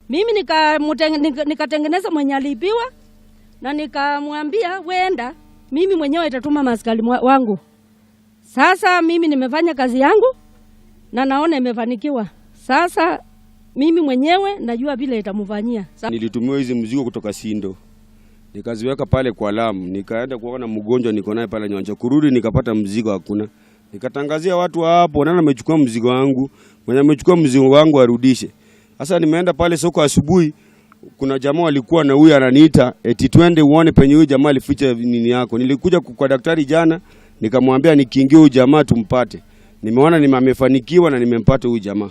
Mimi nikatengeneza mwenye aliibiwa na nikamwambia wenda mimi mwenyewe itatuma maaskari wangu. Sasa mimi nimefanya kazi yangu na naona imefanikiwa. Sasa mimi mwenyewe najua vile itamfanyia. Nilitumiwa hizi mzigo kutoka Sindo. Nikaziweka pale kwa Lamu, nikaenda kuona mgonjwa niko naye pale Nyanja. Kurudi nikapata mzigo hakuna. Nikatangazia watu hapo, nani amechukua mzigo wangu? Mwenye amechukua mzigo wangu arudishe. Sasa nimeenda pale soko asubuhi, kuna jamaa walikuwa na huyu ananiita eti twende uone penye huyu jamaa alificha nini yako. Nilikuja kwa daktari jana, nikamwambia nikiingia huyu jamaa tumpate. Nimeona amefanikiwa na nimempata huyu jamaa.